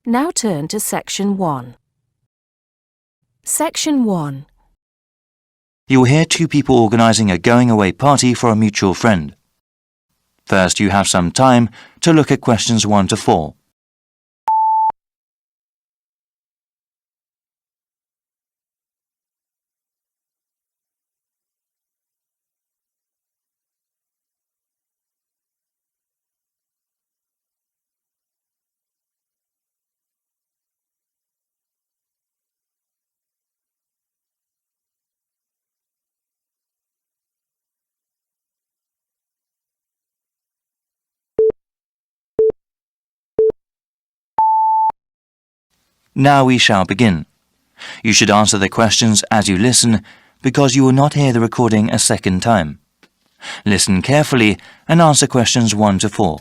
Now turn to Section 1. Section 1. You'll hear two people organising a going-away party for a mutual friend. First, you have some time to look at questions 1 to 4. Now we shall begin. You should answer the questions as you listen, because you will not hear the recording a second time. Listen carefully and answer questions 1 to 4.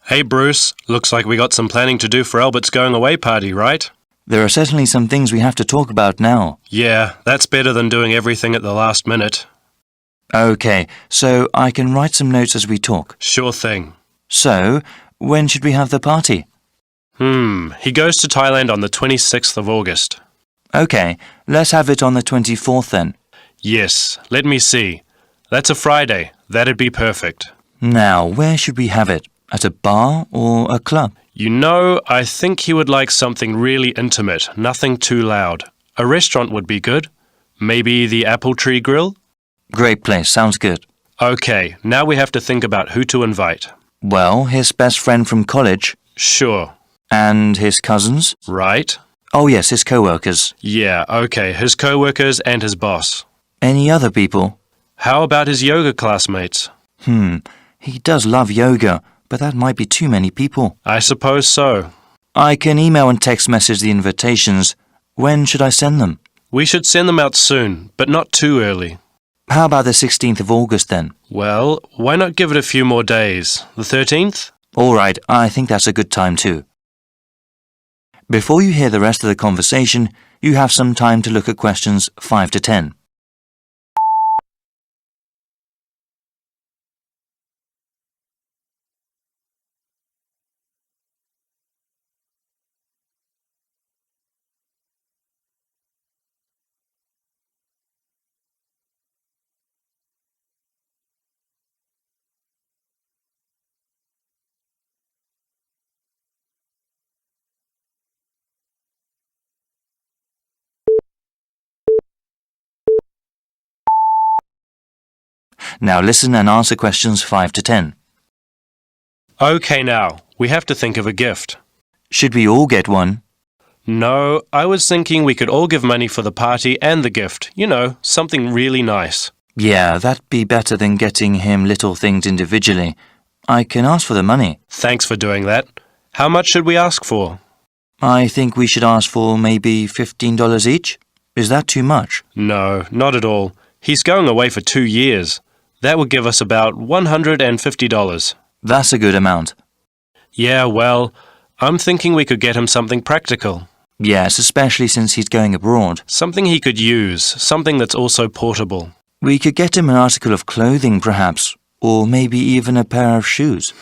Hey Bruce, looks like we got some planning to do for Albert's going away party, right? There are certainly some things we have to talk about now. Yeah, that's better than doing everything at the last minute. Okay, so I can write some notes as we talk. Sure thing. So, when should we have the party? He goes to Thailand on the 26th of August. Okay, let's have it on the 24th then. Yes, let me see. That's a Friday. That'd be perfect. Now, where should we have it? At a bar or a club? You know, I think he would like something really intimate, nothing too loud. A restaurant would be good. Maybe the Apple Tree Grill? Great place, sounds good. Okay, now we have to think about who to invite. Well, his best friend from college. Sure. And his cousins? Right? Oh yes, his co-workers. Yeah, okay, his co-workers and his boss. Any other people? How about his yoga classmates? He does love yoga, but that might be too many people. I suppose so. I can email and text message the invitations. When should I send them? We should send them out soon, but not too early. How about the 16th of August then? Well, why not give it a few more days? The 13th? All right, I think that's a good time too. Before you hear the rest of the conversation, you have some time to look at questions 5 to 10. Now listen and answer questions 5 to 10. Okay now, we have to think of a gift. Should we all get one? No, I was thinking we could all give money for the party and the gift. You know, something really nice. Yeah, that'd be better than getting him little things individually. I can ask for the money. Thanks for doing that. How much should we ask for? I think we should ask for maybe $15 each. Is that too much? No, not at all. He's going away for 2 years. That would give us about $150. That's a good amount. Yeah, well, I'm thinking we could get him something practical. Yes, especially since he's going abroad. Something he could use, something that's also portable. We could get him an article of clothing, perhaps, or maybe even a pair of shoes.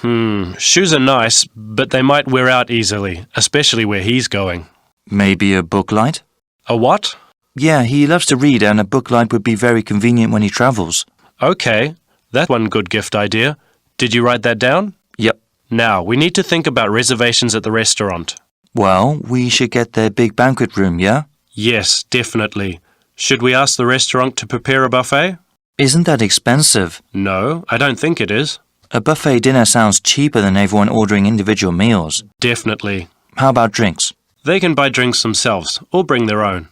Shoes are nice, but they might wear out easily, especially where he's going. Maybe a book light? A what? Yeah, he loves to read, and a book light would be very convenient when he travels. Okay, that's one good gift idea. Did you write that down? Yep. Now, we need to think about reservations at the restaurant. Well, we should get their big banquet room, yeah? Yes, definitely. Should we ask the restaurant to prepare a buffet? Isn't that expensive? No, I don't think it is. A buffet dinner sounds cheaper than everyone ordering individual meals. Definitely. How about drinks? They can buy drinks themselves, or bring their own.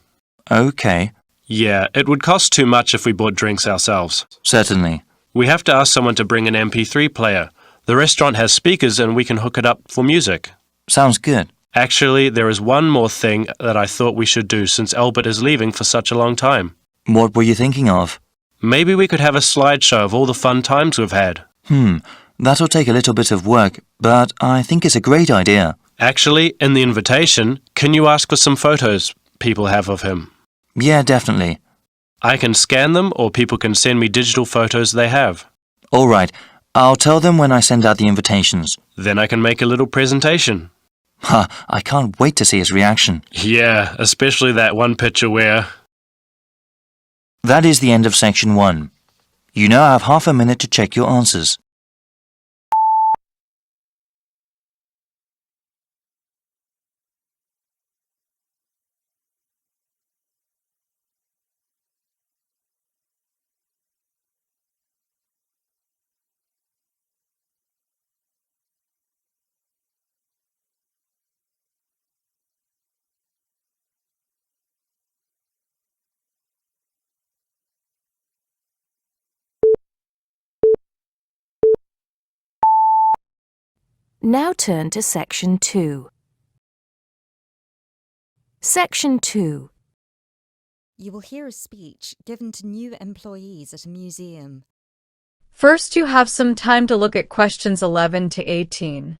Okay. Yeah, it would cost too much if we bought drinks ourselves. Certainly. We have to ask someone to bring an MP3 player. The restaurant has speakers and we can hook it up for music. Sounds good. Actually, there is one more thing that I thought we should do since Albert is leaving for such a long time. What were you thinking of? Maybe we could have a slideshow of all the fun times we've had. That'll take a little bit of work, but I think it's a great idea. Actually, in the invitation, can you ask for some photos people have of him? Yeah, definitely. I can scan them or people can send me digital photos they have. All right. I'll tell them when I send out the invitations. Then I can make a little presentation. Ha, I can't wait to see his reaction. Yeah, especially that one picture where... That is the end of section 1. You now have half a minute to check your answers. Now turn to section 2. Section 2. You will hear a speech given to new employees at a museum. First, you have some time to look at questions 11 to 18.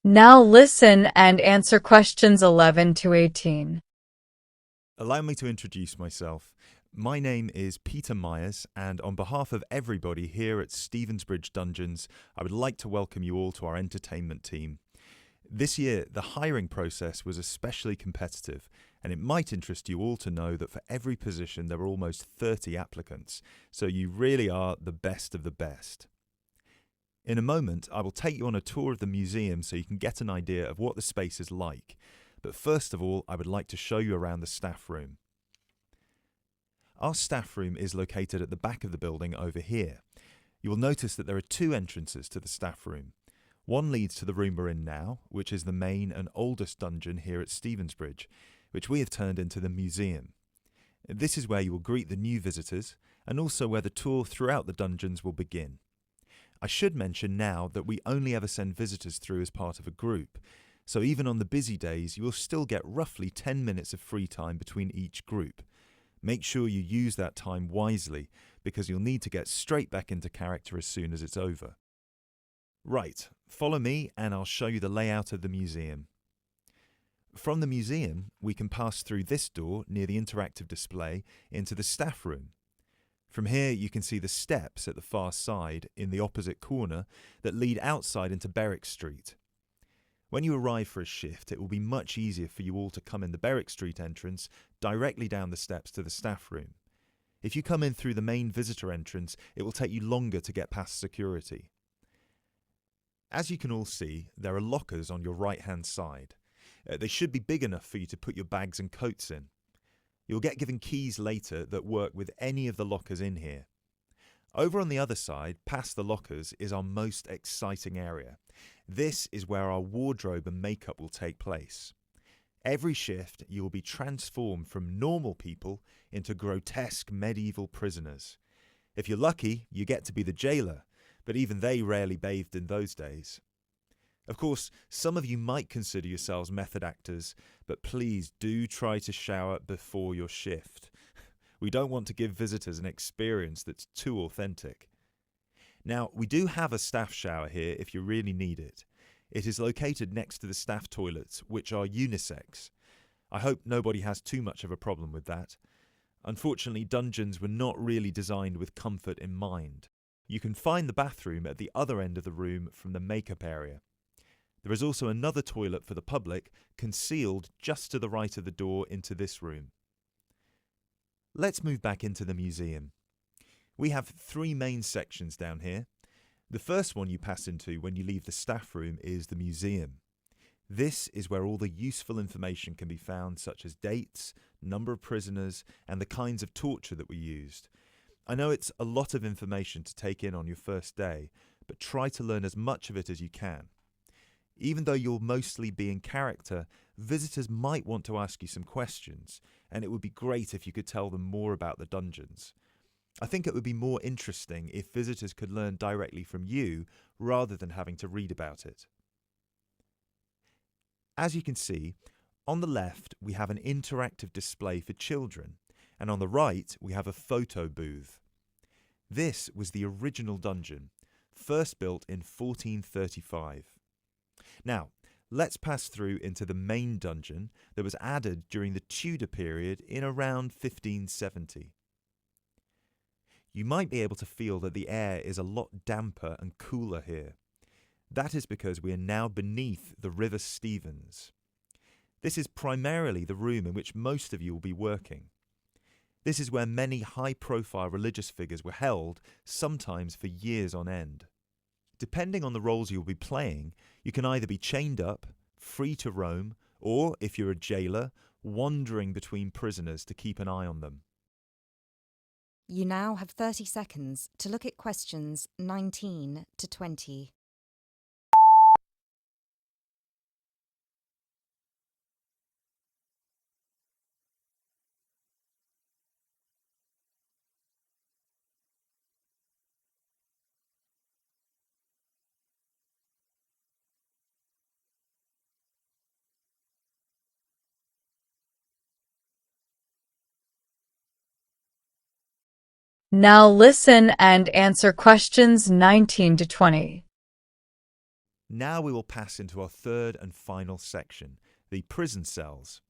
Now listen and answer questions 11 to 18. Allow me to introduce myself. My name is Peter Myers, and on behalf of everybody here at Stevensbridge Dungeons, I would like to welcome you all to our entertainment team. This year, the hiring process was especially competitive, and it might interest you all to know that for every position there were almost 30 applicants, so you really are the best of the best. In a moment, I will take you on a tour of the museum so you can get an idea of what the space is like. But first of all, I would like to show you around the staff room. Our staff room is located at the back of the building over here. You will notice that there are 2 entrances to the staff room. One leads to the room we're in now, which is the main and oldest dungeon here at Stevensbridge, which we have turned into the museum. This is where you will greet the new visitors, and also where the tour throughout the dungeons will begin. I should mention now that we only ever send visitors through as part of a group, so even on the busy days you will still get roughly 10 minutes of free time between each group. Make sure you use that time wisely, because you'll need to get straight back into character as soon as it's over. Right, follow me and I'll show you the layout of the museum. From the museum, we can pass through this door near the interactive display into the staff room. From here you can see the steps at the far side in the opposite corner that lead outside into Berwick Street. When you arrive for a shift, it will be much easier for you all to come in the Berwick Street entrance directly down the steps to the staff room. If you come in through the main visitor entrance, it will take you longer to get past security. As you can all see, there are lockers on your right-hand side. They should be big enough for you to put your bags and coats in. You'll get given keys later that work with any of the lockers in here. Over on the other side, past the lockers, is our most exciting area. This is where our wardrobe and makeup will take place. Every shift, you will be transformed from normal people into grotesque medieval prisoners. If you're lucky, you get to be the jailer, but even they rarely bathed in those days. Of course, some of you might consider yourselves method actors, but please do try to shower before your shift. We don't want to give visitors an experience that's too authentic. Now, we do have a staff shower here if you really need it. It is located next to the staff toilets, which are unisex. I hope nobody has too much of a problem with that. Unfortunately, dungeons were not really designed with comfort in mind. You can find the bathroom at the other end of the room from the makeup area. There is also another toilet for the public, concealed just to the right of the door into this room. Let's move back into the museum. We have 3 main sections down here. The first one you pass into when you leave the staff room is the museum. This is where all the useful information can be found, such as dates, number of prisoners, and the kinds of torture that were used. I know it's a lot of information to take in on your first day, but try to learn as much of it as you can. Even though you'll mostly be in character, visitors might want to ask you some questions, and it would be great if you could tell them more about the dungeons. I think it would be more interesting if visitors could learn directly from you rather than having to read about it. As you can see, on the left we have an interactive display for children, and on the right we have a photo booth. This was the original dungeon, first built in 1435. Now, let's pass through into the main dungeon that was added during the Tudor period in around 1570. You might be able to feel that the air is a lot damper and cooler here. That is because we are now beneath the River Stevens. This is primarily the room in which most of you will be working. This is where many high-profile religious figures were held, sometimes for years on end. Depending on the roles you'll be playing, you can either be chained up, free to roam, or, if you're a jailer, wandering between prisoners to keep an eye on them. You now have 30 seconds to look at questions 19 to 20. Now listen and answer questions 19 to 20. Now we will pass into our third and final section, the prison cells.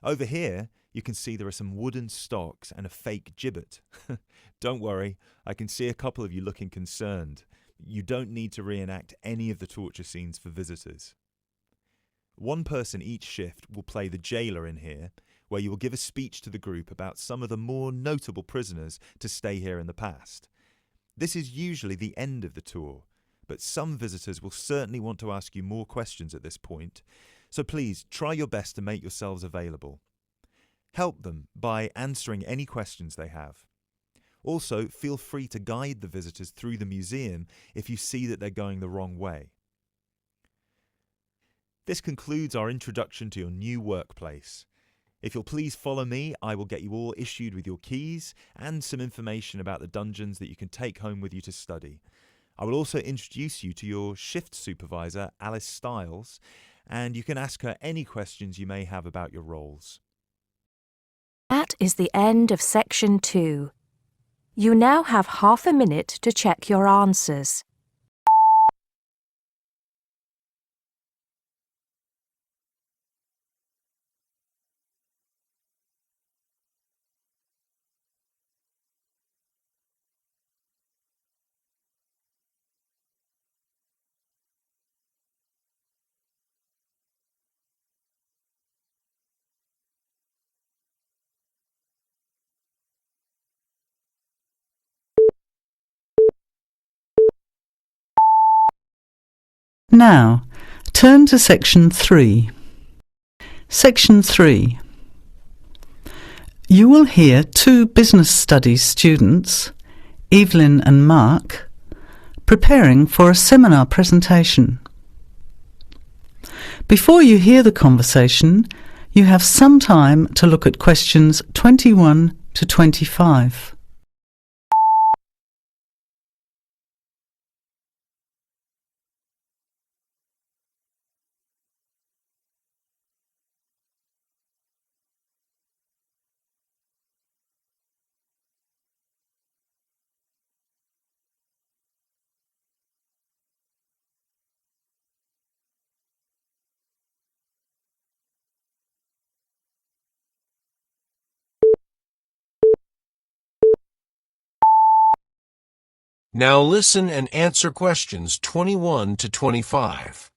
Over here, you can see there are some wooden stocks and a fake gibbet. Don't worry, I can see a couple of you looking concerned. You don't need to reenact any of the torture scenes for visitors. One person each shift will play the jailer in here, where you will give a speech to the group about some of the more notable prisoners to stay here in the past. This is usually the end of the tour, but some visitors will certainly want to ask you more questions at this point, so please try your best to make yourselves available. Help them by answering any questions they have. Also, feel free to guide the visitors through the museum if you see that they're going the wrong way. This concludes our introduction to your new workplace. If you'll please follow me, I will get you all issued with your keys and some information about the dungeons that you can take home with you to study. I will also introduce you to your shift supervisor, Alice Stiles, and you can ask her any questions you may have about your roles. That is the end of section 2. You now have half a minute to check your answers. Now, turn to Section 3. Section 3. You will hear two business studies students, Evelyn and Mark, preparing for a seminar presentation. Before you hear the conversation, you have some time to look at questions 21 to 25. Now listen and answer questions 21 to 25.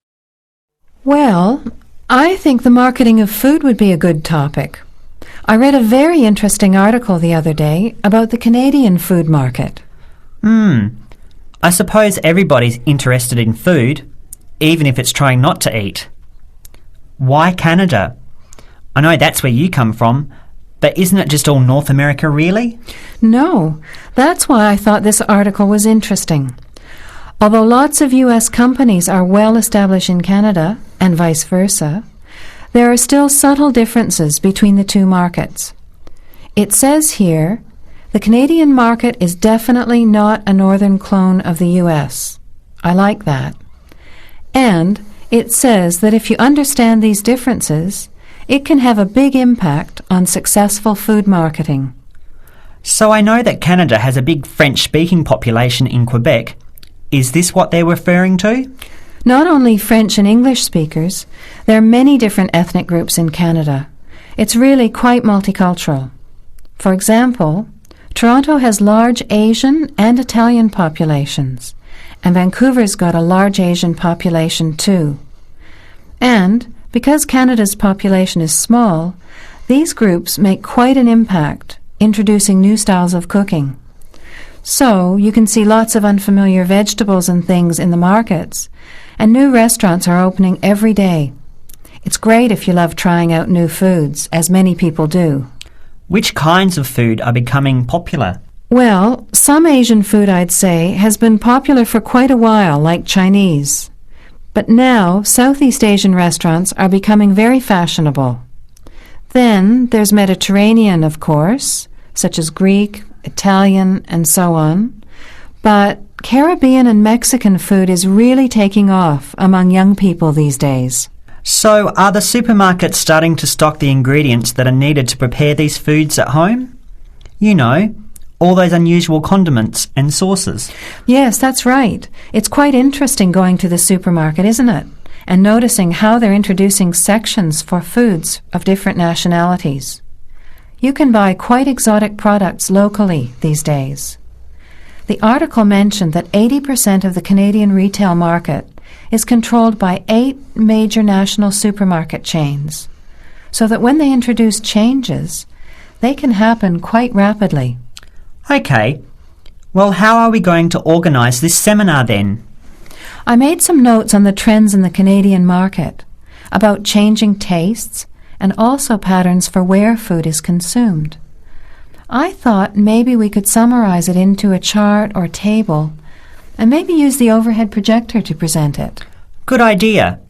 Well, I think the marketing of food would be a good topic. I read a very interesting article the other day about the Canadian food market. I suppose everybody's interested in food, even if it's trying not to eat. Why Canada? I know that's where you come from, but isn't it just all North America, really? No, that's why I thought this article was interesting. Although lots of U.S. companies are well established in Canada, and vice versa, there are still subtle differences between the two markets. It says here, the Canadian market is definitely not a northern clone of the U.S. I like that. And It says that if you understand these differences, it can have a big impact on successful food marketing. So I know that Canada has a big French-speaking population in Quebec. Is this what they're referring to? Not only French and English speakers, there are many different ethnic groups in Canada. It's really quite multicultural. For example, Toronto has large Asian and Italian populations, and Vancouver's got a large Asian population too. And because Canada's population is small, these groups make quite an impact, introducing new styles of cooking. So you can see lots of unfamiliar vegetables and things in the markets, and new restaurants are opening every day. It's great if you love trying out new foods, as many people do. Which kinds of food are becoming popular? Well, some Asian food, I'd say, has been popular for quite a while, like Chinese. But now, Southeast Asian restaurants are becoming very fashionable. Then there's Mediterranean, of course, such as Greek, Italian, and so on. But Caribbean and Mexican food is really taking off among young people these days. So are the supermarkets starting to stock the ingredients that are needed to prepare these foods at home? You know, all those unusual condiments and sauces. Yes, that's right. It's quite interesting going to the supermarket, isn't it? And noticing how they're introducing sections for foods of different nationalities. You can buy quite exotic products locally these days. The article mentioned that 80% of the Canadian retail market is controlled by 8 major national supermarket chains, so that when they introduce changes, they can happen quite rapidly. OK. Well, how are we going to organise this seminar then? I made some notes on the trends in the Canadian market, about changing tastes, and also patterns for where food is consumed. I thought maybe we could summarize it into a chart or table, and maybe use the overhead projector to present it. Good idea.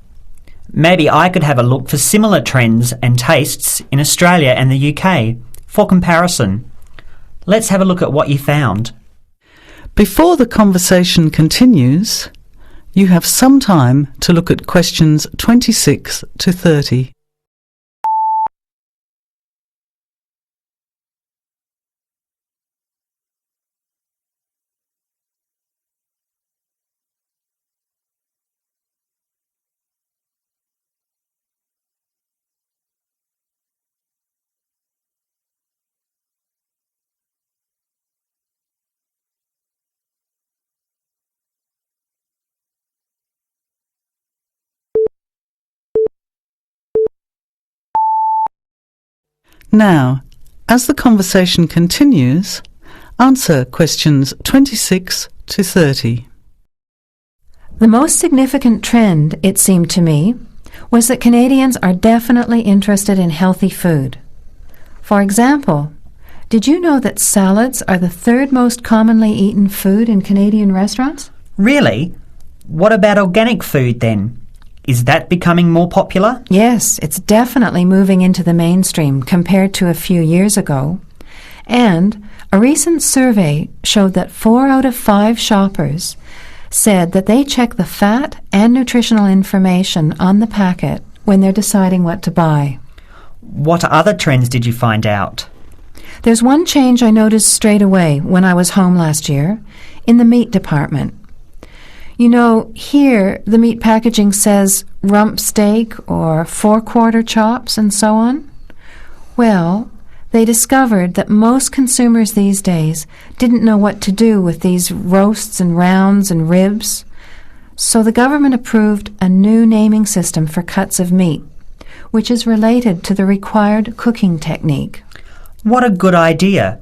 Maybe I could have a look for similar trends and tastes in Australia and the UK for comparison. Let's have a look at what you found. Before the conversation continues, you have some time to look at questions 26 to 30. Now, as the conversation continues, answer questions 26 to 30. The most significant trend, it seemed to me, was that Canadians are definitely interested in healthy food. For example, did you know that salads are the 3rd most commonly eaten food in Canadian restaurants? Really? What about organic food then? Is that becoming more popular? Yes, it's definitely moving into the mainstream compared to a few years ago. And a recent survey showed that 4 out of 5 shoppers said that they check the fat and nutritional information on the packet when they're deciding what to buy. What other trends did you find out? There's one change I noticed straight away when I was home last year, in the meat department. You know, here the meat packaging says rump steak or 4-quarter chops and so on. Well, they discovered that most consumers these days didn't know what to do with these roasts and rounds and ribs. So the government approved a new naming system for cuts of meat, which is related to the required cooking technique. What a good idea.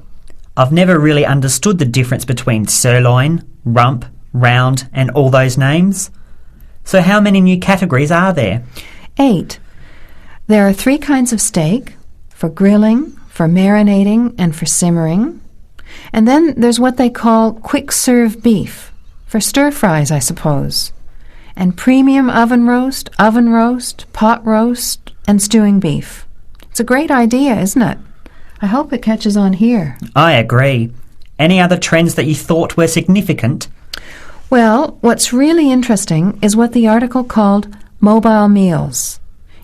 I've never really understood the difference between sirloin, rump, round and all those names. So how many new categories are there? 8. There are 3 kinds of steak, for grilling, for marinating and for simmering. And then there's what they call quick-serve beef, for stir-fries, I suppose. And premium oven roast, pot roast and stewing beef. It's a great idea, isn't it? I hope it catches on here. I agree. Any other trends that you thought were significant? Well, what's really interesting is what the article called mobile meals.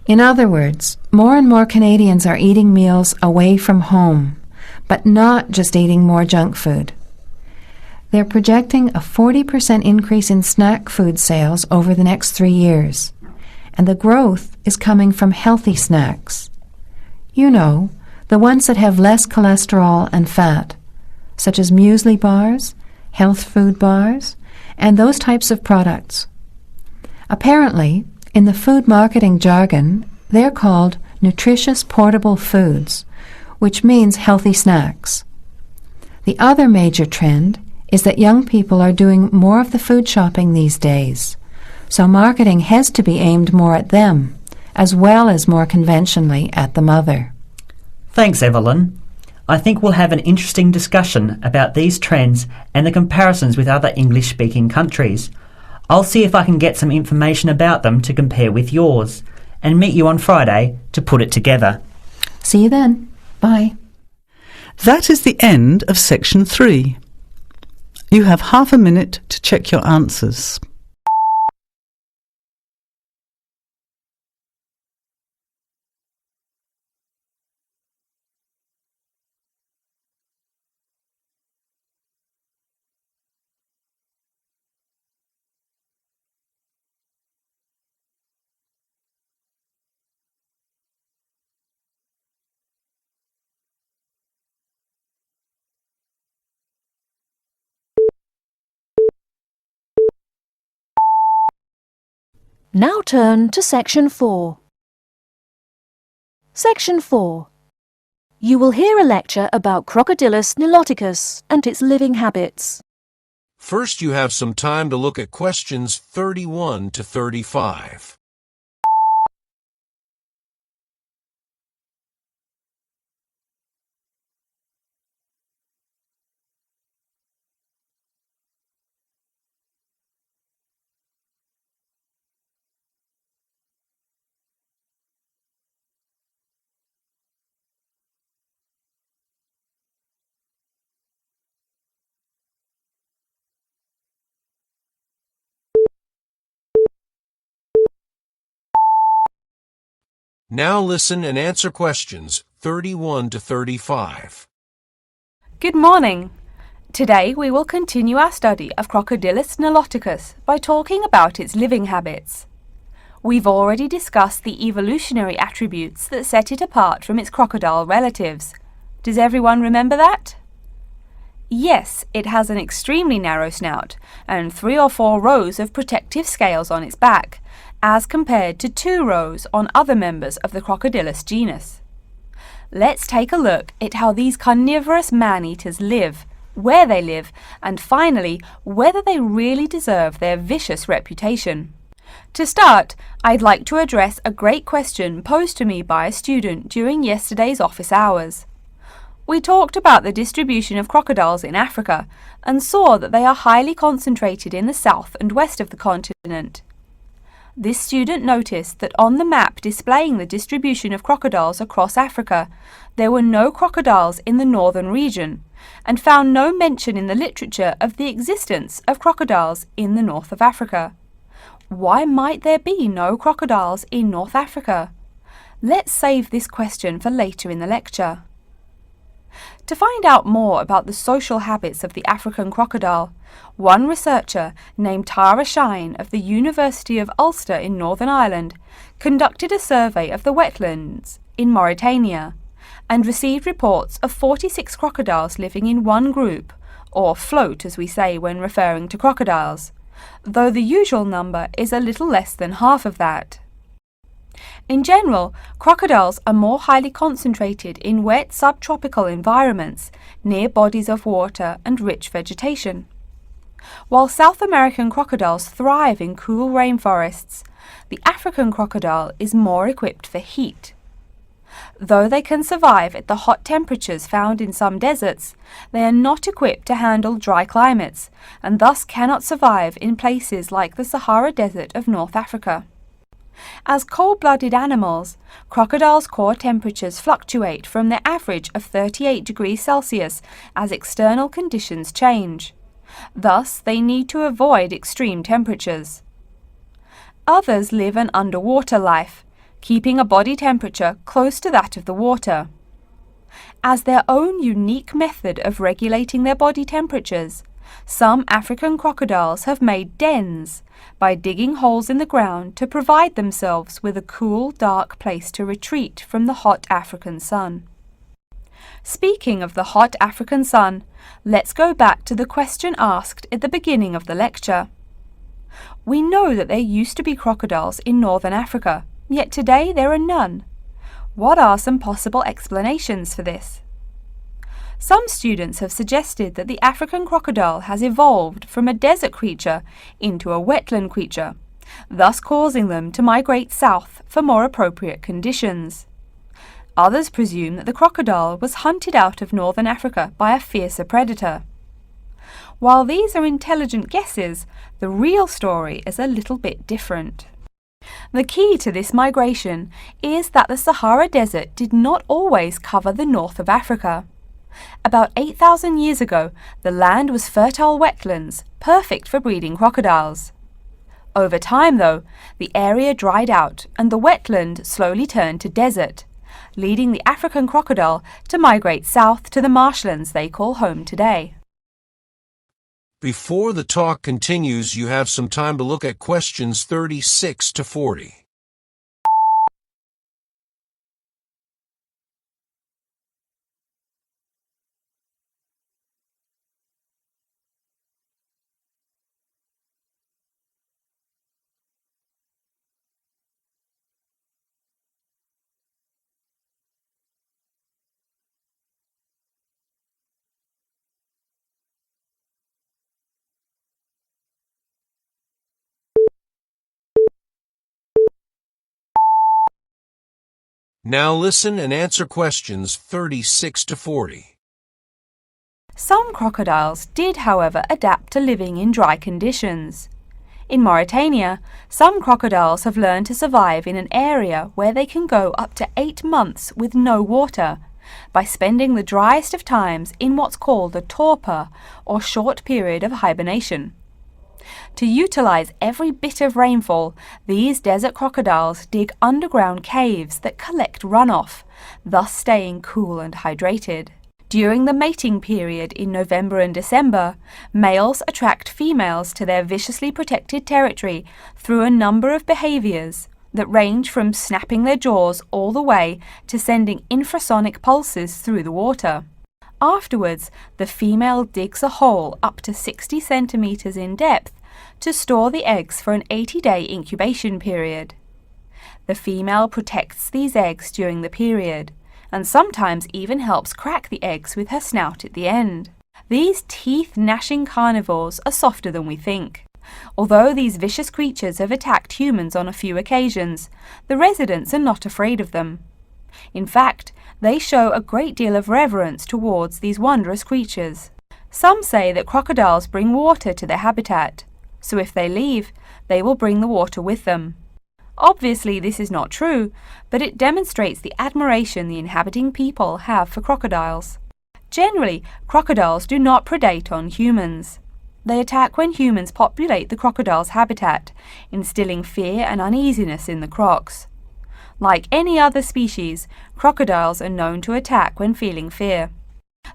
In other words, more and more Canadians are eating meals away from home, but not just eating more junk food. They're projecting a 40% increase in snack food sales over the next 3 years, and the growth is coming from healthy snacks. You know, the ones that have less cholesterol and fat, such as muesli bars, health food bars, and those types of products. Apparently, in the food marketing jargon, they're called nutritious portable foods, which means healthy snacks. The other major trend is that young people are doing more of the food shopping these days, so marketing has to be aimed more at them, as well as more conventionally at the mother. Thanks, Evelyn. I think we'll have an interesting discussion about these trends and the comparisons with other English-speaking countries. I'll see if I can get some information about them to compare with yours, and meet you on Friday to put it together. See you then. Bye. That is the end of section 3. You have half a minute to check your answers. Now turn to Section 4. Section 4. You will hear a lecture about Crocodilus niloticus and its living habits. First, you have some time to look at questions 31 to 35. Now listen and answer questions 31 to 35. Good morning. Today we will continue our study of Crocodilus niloticus by talking about its living habits. We've already discussed the evolutionary attributes that set it apart from its crocodile relatives. Does everyone remember that? Yes, it has an extremely narrow snout and 3 or 4 rows of protective scales on its back, as compared to 2 rows on other members of the Crocodilus genus. Let's take a look at how these carnivorous man-eaters live, where they live, and finally, whether they really deserve their vicious reputation. To start, I'd like to address a great question posed to me by a student during yesterday's office hours. We talked about the distribution of crocodiles in Africa and saw that they are highly concentrated in the south and west of the continent. This student noticed that on the map displaying the distribution of crocodiles across Africa, there were no crocodiles in the northern region, and found no mention in the literature of the existence of crocodiles in the north of Africa. Why might there be no crocodiles in North Africa? Let's save this question for later in the lecture. To find out more about the social habits of the African crocodile, one researcher named Tara Shine of the University of Ulster in Northern Ireland conducted a survey of the wetlands in Mauritania and received reports of 46 crocodiles living in one group, or float as we say when referring to crocodiles, though the usual number is a little less than half of that. In general, crocodiles are more highly concentrated in wet subtropical environments near bodies of water and rich vegetation. While South American crocodiles thrive in cool rainforests, the African crocodile is more equipped for heat. Though they can survive at the hot temperatures found in some deserts, they are not equipped to handle dry climates and thus cannot survive in places like the Sahara Desert of North Africa. As cold-blooded animals, crocodiles' core temperatures fluctuate from their average of 38 degrees Celsius as external conditions change. Thus, they need to avoid extreme temperatures. Others live an underwater life, keeping a body temperature close to that of the water. As their own unique method of regulating their body temperatures, some African crocodiles have made dens by digging holes in the ground to provide themselves with a cool, dark place to retreat from the hot African sun. Speaking of the hot African sun, let's go back to the question asked at the beginning of the lecture. We know that there used to be crocodiles in northern Africa, yet today there are none. What are some possible explanations for this? Some students have suggested that the African crocodile has evolved from a desert creature into a wetland creature, thus causing them to migrate south for more appropriate conditions. Others presume that the crocodile was hunted out of northern Africa by a fiercer predator. While these are intelligent guesses, the real story is a little bit different. The key to this migration is that the Sahara Desert did not always cover the north of Africa. About 8,000 years ago, the land was fertile wetlands, perfect for breeding crocodiles. Over time, though, the area dried out and the wetland slowly turned to desert, leading the African crocodile to migrate south to the marshlands they call home today. Before the talk continues, you have some time to look at questions 36 to 40. Now listen and answer questions 36 to 40. Some crocodiles did, however, adapt to living in dry conditions. In Mauritania, some crocodiles have learned to survive in an area where they can go up to 8 months with no water, by spending the driest of times in what's called a torpor, or short period of hibernation. To utilize every bit of rainfall, these desert crocodiles dig underground caves that collect runoff, thus staying cool and hydrated. During the mating period in November and December, males attract females to their viciously protected territory through a number of behaviors that range from snapping their jaws all the way to sending infrasonic pulses through the water. Afterwards, the female digs a hole up to 60 centimeters in depth to store the eggs for an 80-day incubation period. The female protects these eggs during the period, and sometimes even helps crack the eggs with her snout at the end. These teeth-gnashing carnivores are softer than we think. Although these vicious creatures have attacked humans on a few occasions, the residents are not afraid of them. In fact, they show a great deal of reverence towards these wondrous creatures. Some say that crocodiles bring water to their habitat, so if they leave, they will bring the water with them. Obviously, this is not true, but it demonstrates the admiration the inhabiting people have for crocodiles. Generally, crocodiles do not predate on humans. They attack when humans populate the crocodile's habitat, instilling fear and uneasiness in the crocs. Like any other species, crocodiles are known to attack when feeling fear.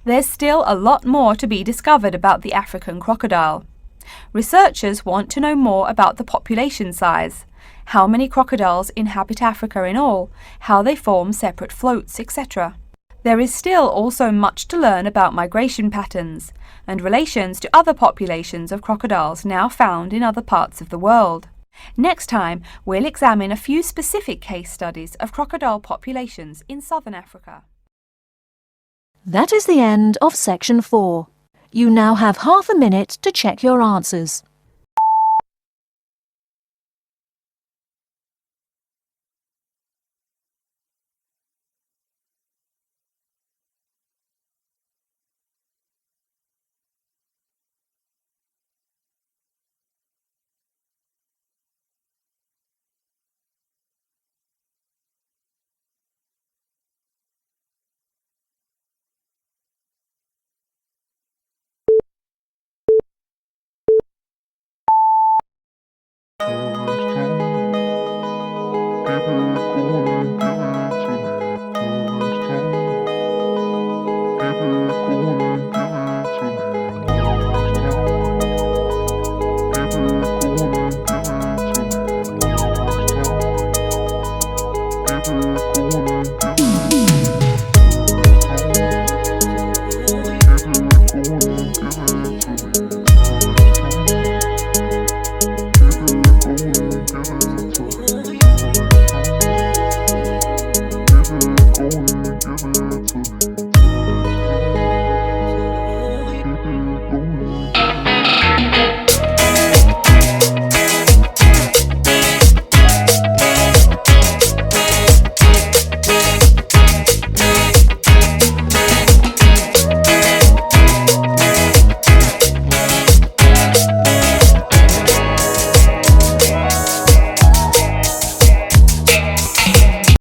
There's still a lot more to be discovered about the African crocodile. Researchers want to know more about the population size, how many crocodiles inhabit Africa in all, how they form separate floats, etc. There is still also much to learn about migration patterns and relations to other populations of crocodiles now found in other parts of the world. Next time, we'll examine a few specific case studies of crocodile populations in southern Africa. That is the end of section 4. You now have half a minute to check your answers.